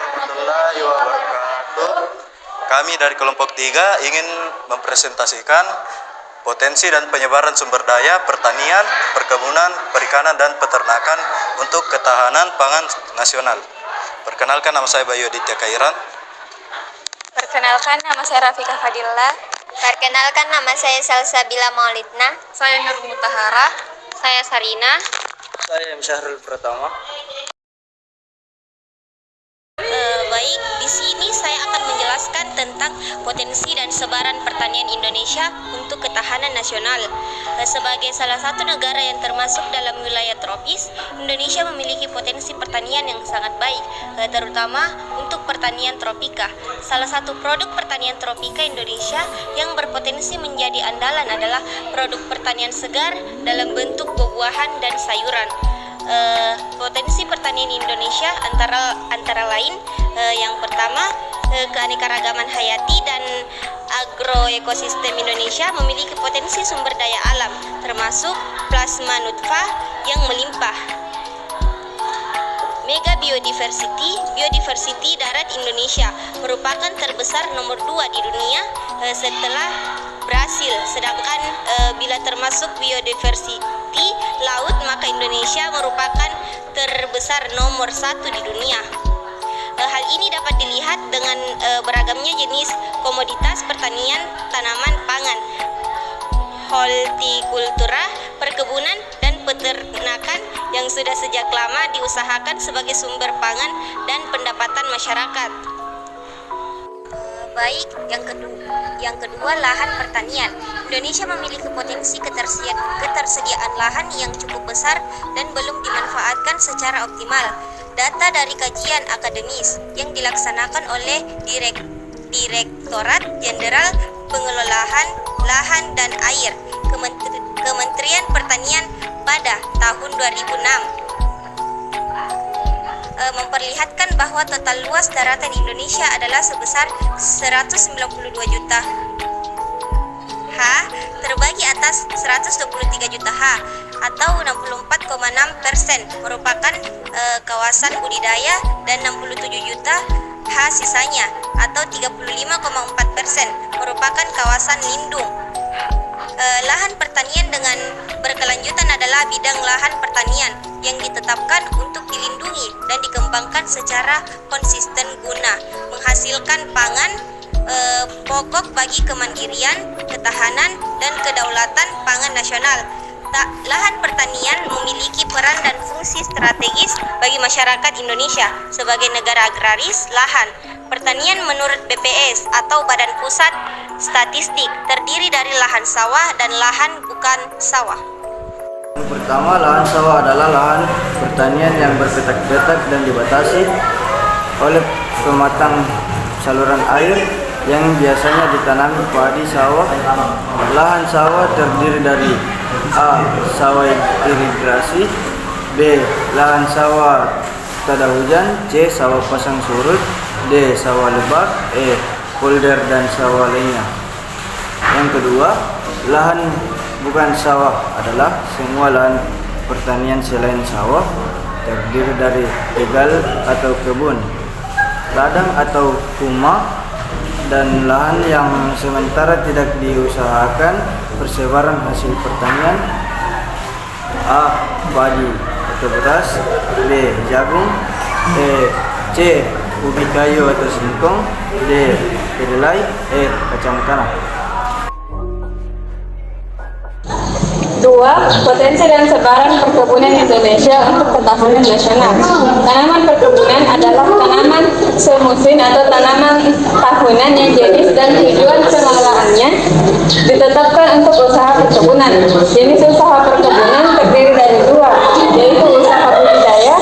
warahmatullahi wabarakatuh. Kami dari kelompok 3 ingin mempresentasikan potensi dan penyebaran sumber daya pertanian, perkebunan, perikanan, dan peternakan untuk ketahanan pangan nasional. Perkenalkan, nama saya Bayu Aditya Kairan. Perkenalkan, nama saya Rafika Fadillah. Perkenalkan, nama saya Salsabila Maulidna. Saya Nur Mutahara. Saya Sarina. Saya Syahrul Pratama. Baik, di sini saya akan menjelaskan tentang potensi dan sebaran pertanian Indonesia untuk ketahanan nasional. Sebagai salah satu negara yang termasuk dalam wilayah tropis, Indonesia memiliki potensi pertanian yang sangat baik, terutama untuk pertanian tropika. Salah satu produk pertanian tropika Indonesia yang berpotensi menjadi andalan adalah produk pertanian segar dalam bentuk buah-buahan dan sayuran. Potensi pertanian Indonesia antara lain yang pertama, keanekaragaman hayati dan agroekosistem Indonesia memiliki potensi sumber daya alam termasuk plasma nutfah yang melimpah. Mega biodiversity darat Indonesia merupakan terbesar nomor 2 di dunia setelah Brasil, sedangkan bila termasuk biodiversity laut maka Indonesia merupakan terbesar nomor 1 di dunia. Hal ini dapat dilihat dengan beragamnya jenis komoditas pertanian tanaman pangan, hortikultura, perkebunan, dan peternakan yang sudah sejak lama diusahakan sebagai sumber pangan dan pendapatan masyarakat. Baik, yang kedua lahan pertanian. Indonesia memiliki potensi ketersediaan lahan yang cukup besar dan belum dimanfaatkan secara optimal. Data dari kajian akademis yang dilaksanakan oleh Direktorat Jenderal Pengelolaan Lahan dan Air Kementerian Pertanian pada tahun 2006 memperlihatkan bahwa total luas daratan Indonesia adalah sebesar 192 juta ha terbagi atas 123 juta ha atau 64,6% merupakan kawasan budidaya dan 67 juta ha sisanya atau 35,4% merupakan kawasan lindung. Lahan pertanian dengan berkelanjutan adalah bidang lahan pertanian yang ditetapkan untuk dilindungi dan dikembangkan secara konsisten guna menghasilkan pangan pokok bagi kemandirian, ketahanan, dan kedaulatan pangan nasional. Lahan pertanian memiliki peran dan fungsi strategis bagi masyarakat Indonesia sebagai negara agraris. Lahan pertanian menurut BPS atau Badan Pusat Statistik terdiri dari lahan sawah dan lahan bukan sawah. Yang pertama, lahan sawah adalah lahan pertanian yang berpetak-petak dan dibatasi oleh pematang saluran air yang biasanya ditanami padi sawah. Lahan sawah terdiri dari A. Sawah irigasi, B. Lahan sawah tada hujan, C. Sawah pasang surut, D. Sawah lebat, E. Polder dan sawah lainnya. Yang kedua, lahan bukan sawah adalah semua lahan pertanian selain sawah, terdiri dari tegal atau kebun, ladang atau rumah, dan lahan yang sementara tidak diusahakan persebaran hasil pertanian. A. Padi atau beras, B. Jagung, C. Ubi kayu atau singkong, D. Kedelai, E. Kacang tanah. 2. Potensi dan sebaran perkebunan Indonesia untuk ketahanan nasional. Tanaman perkebunan adalah tanaman semusim atau tanaman tahunan yang jenis dan tujuan pengelolaannya ditetapkan untuk usaha perkebunan. Jenis usaha perkebunan terdiri dari 2, yaitu usaha budidaya,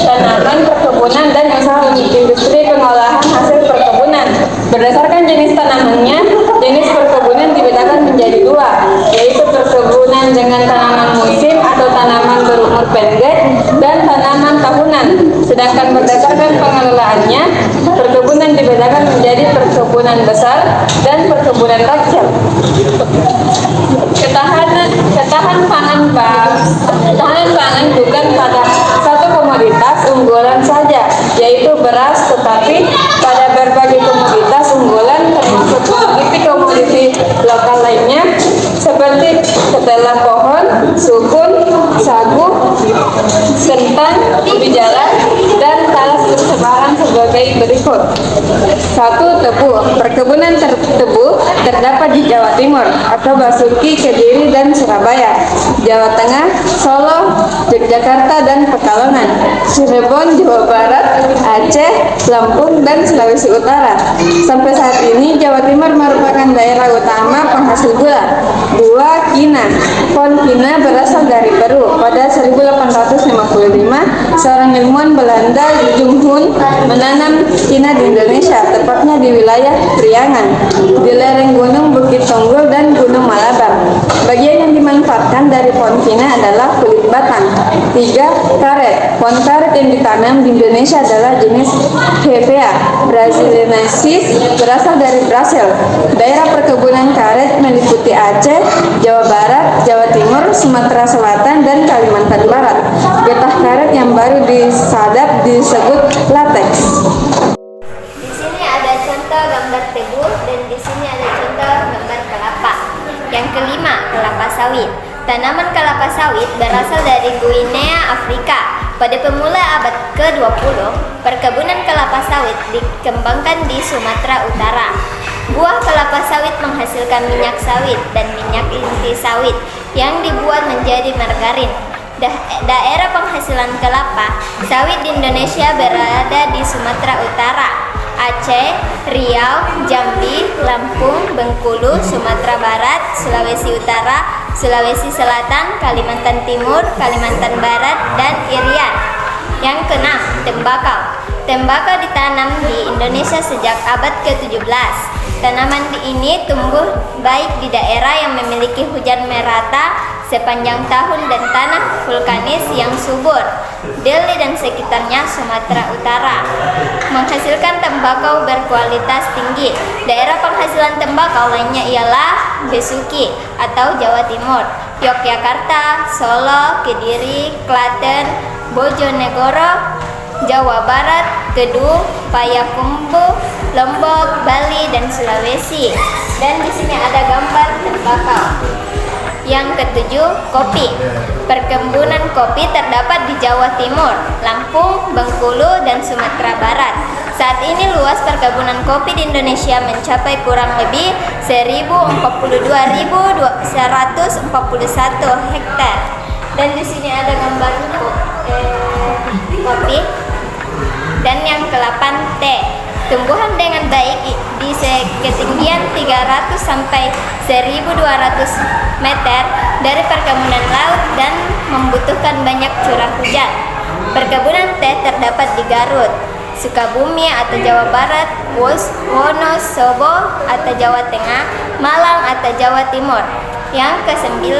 tanaman perkebunan, dan usaha industri pengolahan hasil perkebunan. Berdasarkan jenis tanamannya, jenis perkebunan dibedakan menjadi 2, yaitu perkebunan dengan tanaman musim atau tanaman berumur pendek dan tanaman tahunan. Sedangkan berdasarkan pengelolaannya, perkebunan dibedakan menjadi perkebunan besar dan perkebunan kecil. Ketahanan pangan bukan pada satu komoditas unggulan saja, yaitu beras, tetapi tetapi pada berbagai komoditas unggulan termasuk komoditi lokal lainnya seperti ketela pohon, sukun, sagu, kentang, ubi jalan, dan talas bersebaran sebagai berikut. 1. Tebu. Perkebunan tebu terdapat di Jawa Timur atau Basuki, Kediri, dan Surabaya, Jawa Tengah, Solo, Yogyakarta, dan Pekalongan, Cirebon, Jawa Barat, Aceh, Lampung, dan Sulawesi Utara. Sampai saat ini Jawa Timur merupakan daerah utama penghasil gula. 2. Kina. Pohon kina berasal dari Peru. Pada 1855, seorang ilmuwan Belanda, Jung Hun, menanam kina di Indonesia, tepatnya di wilayah Priangan, di lereng Gunung Bukit Tonggol dan Gunung Malabar. Bagian yang dimanfaatkan dari pohon kina adalah kulit batang. 3. Karet. Pohon karet yang ditanam di Indonesia adalah jenis Hevea brasiliensis, berasal dari Brasil. Daerah perkebunan karet meliputi Aceh, Jawa Barat, Jawa Timur, Sumatera Selatan, dan Kalimantan Barat. Getah karet yang baru disadap disebut latex. Di sini ada contoh gambar tebu dan di sini ada contoh gambar kelapa. Yang kelima, kelapa sawit. Tanaman kelapa sawit berasal dari Guinea, Afrika. Pada pemula abad ke-20, perkebunan kelapa sawit dikembangkan di Sumatera Utara. Buah kelapa sawit menghasilkan minyak sawit dan minyak inti sawit yang dibuat menjadi margarin. Daerah penghasilan kelapa sawit di Indonesia berada di Sumatera Utara, Aceh, Riau, Jambi, Lampung, Bengkulu, Sumatera Barat, Sulawesi Utara, Sulawesi Selatan, Kalimantan Timur, Kalimantan Barat, dan Irian. Yang keenam, tembakau. Tembakau ditanam di Indonesia sejak abad ke-17. Tanaman ini tumbuh baik di daerah yang memiliki hujan merata sepanjang tahun dan tanah vulkanis yang subur. Deli dan sekitarnya Sumatera Utara menghasilkan tembakau berkualitas tinggi. Daerah penghasilan tembakau lainnya ialah Besuki atau Jawa Timur, Yogyakarta, Solo, Kediri, Klaten, Bojonegoro, Jawa Barat, Kedung, Payakumbuh, Lombok, Bali, dan Sulawesi. Dan di sini ada gambar tembakau. Yang ketujuh, kopi. Perkebunan kopi terdapat di Jawa Timur, Lampung, Bengkulu, dan Sumatera Barat. Saat ini luas perkebunan kopi di Indonesia mencapai kurang lebih 142.141 hektar. Dan di sini ada gambar kopi. Dan yang ke-8, teh. Tumbuhan dengan baik di ketinggian 300 sampai 1.200 meter dari perkebunan laut dan membutuhkan banyak curah hujan. Perkebunan teh terdapat di Garut, Sukabumi atau Jawa Barat, Wonosobo atau Jawa Tengah, Malang atau Jawa Timur. Yang ke-9,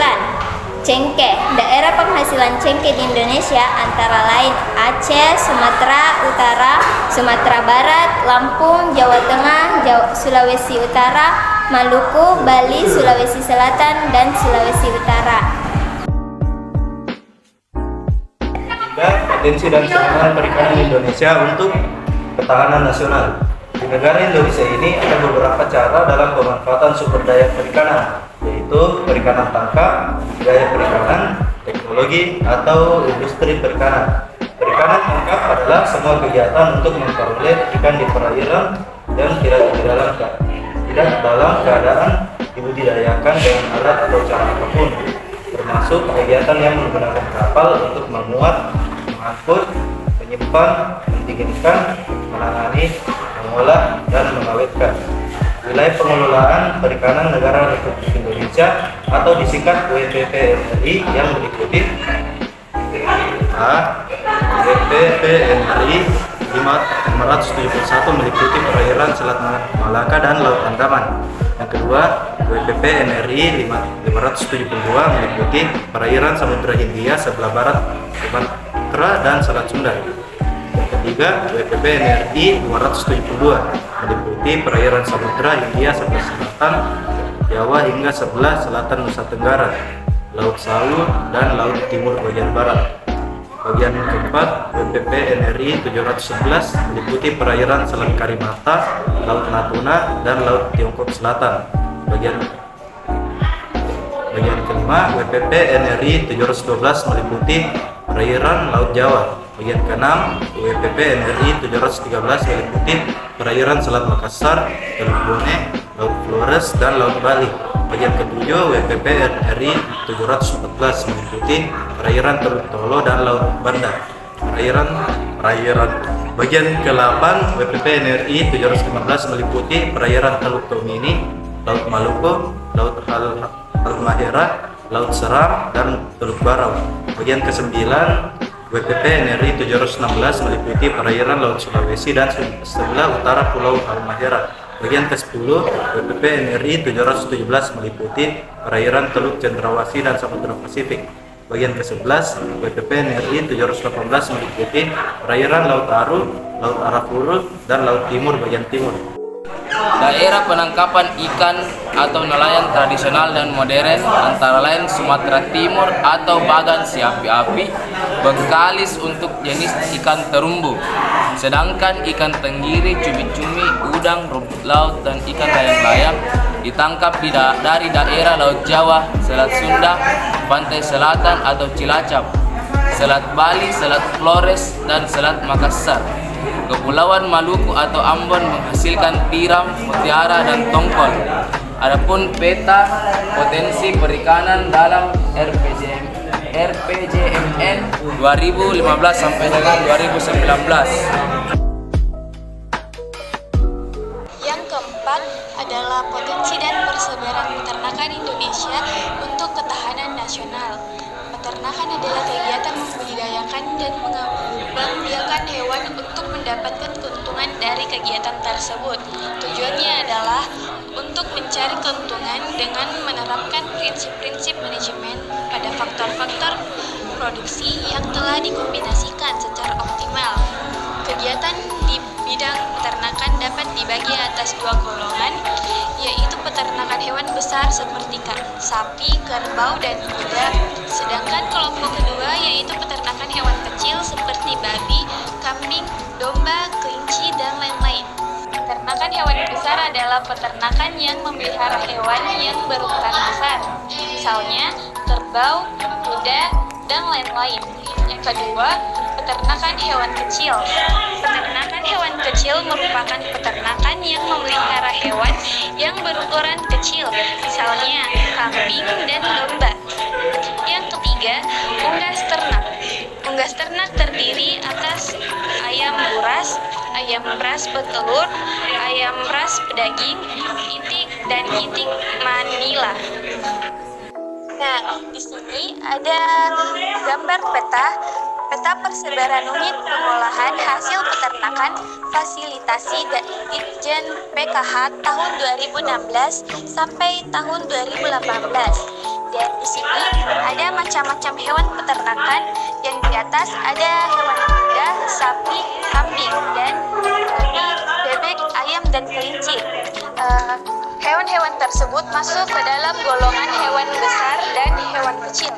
cengkeh. Daerah penghasilan cengkeh di Indonesia antara lain Aceh, Sumatera Utara, Sumatera Barat, Lampung, Jawa Tengah, Sulawesi Utara, Maluku, Bali, Sulawesi Selatan, dan Sulawesi Utara. Potensi dan keamanan perikanan Indonesia untuk ketahanan nasional. Di negara Indonesia ini ada beberapa cara dalam pemanfaatan sumber daya perikanan, yaitu perikanan tangkap, budidaya perikanan, teknologi, atau industri perikanan. Perikanan tangkap adalah semua kegiatan untuk memperoleh ikan di perairan dan tidak dalam keadaan dibudidayakan dengan alat atau cara apapun, termasuk kegiatan yang menggunakan kapal untuk memuat, mengangkut, menyimpan, mendinginkan, menangani, mengolah, dan mengawetkan. Wilayah pengelolaan perikanan negara Republik Indonesia atau disingkat WPP RI yang meliputi A. WPP RI 571 meliputi perairan Selat Malaka dan Laut Andaman. Yang kedua, WPP NRI 572 meliputi perairan Samudra Hindia sebelah barat Sumatera dan Selat Sunda. Yang ketiga, WPP NRI 272 meliputi perairan Samudra Hindia sebelah selatan Jawa hingga sebelah selatan Nusa Tenggara, Laut Salu, dan Laut Timur bagian barat. Bagian keempat, WPP NRI 711 meliputi perairan Selat Karimata, Laut Natuna, dan Laut Tiongkok Selatan. Bagian kelima, WPP NRI 712 meliputi perairan Laut Jawa. Bagian keenam, WPP NRI 713 meliputi perairan Selat Makassar, Teluk Bone, Laut Flores, dan Laut Bali. Bagian ketujuh, WPP NRI 714 meliputi perairan Teluk Tolo dan Laut Banda. Bagian ke-8, WPP NRI 715 meliputi perairan Teluk Tomini, Laut Maluku, Laut Halmahera, Laut Seram, dan Teluk Barau. Bagian ke-9, WPP NRI 716 meliputi perairan Laut Sulawesi dan sebelah utara Pulau Halmahera. Bagian ke-10, WPP NRI 717 meliputi perairan Teluk Cendrawasih dan Samudra Pasifik. Bagian ke-11, WPP NRI 718 meliputi perairan Laut Aru, Laut Arafuru, dan Laut Timur bagian timur. Daerah penangkapan ikan atau nelayan tradisional dan modern antara lain Sumatera Timur atau Bagan si api-api, Bengkalis untuk jenis ikan terumbu, sedangkan ikan tenggiri, cumi-cumi, udang, rumput laut, dan ikan layang-layang ditangkap dari daerah Laut Jawa, Selat Sunda, Pantai Selatan atau Cilacap, Selat Bali, Selat Flores, dan Selat Makassar. Kepulauan Maluku atau Ambon menghasilkan tiram, mutiara, dan tongkol. Adapun peta potensi perikanan dalam RPJMN 2015 sampai dengan 2019. Yang keempat adalah potensi dan persebaran peternakan Indonesia untuk ketahanan nasional. Peternakan adalah kegiatan membudidayakan dan mengembangbiakan hewan untuk mendapatkan keuntungan dari kegiatan tersebut. Tujuannya adalah untuk mencari keuntungan dengan menerapkan prinsip-prinsip manajemen pada faktor-faktor produksi yang telah dikombinasikan secara optimal. Kegiatan di bidang peternakan dapat dibagi atas dua golongan, yaitu peternakan hewan besar seperti sapi, kerbau, dan kuda. Sedangkan kelompok kedua yaitu peternakan hewan kecil seperti babi, kambing, domba, kelinci, dan lain-lain. Peternakan hewan besar adalah peternakan yang memelihara hewan yang berukuran besar, misalnya kerbau, kuda, dan lain-lain. Yang kedua, peternakan hewan kecil. Peternakan hewan kecil merupakan peternakan yang memelihara hewan yang berukuran kecil, misalnya kambing dan domba. Yang ketiga, unggas ternak. Unggas ternak terdiri atas ayam ras petelur, ayam ras pedaging, itik, dan itik Manila. Nah, di sini ada gambar peta persebaran unit pengolahan hasil peternakan fasilitasi Ditjen PKH tahun 2016 sampai tahun 2018. Dan di sini ada macam-macam hewan peternakan, yang di atas ada hewan kuda, sapi, kambing, dan babi, bebek, ayam, dan kelinci. Hewan-hewan tersebut masuk ke dalam golongan hewan besar dan hewan kecil.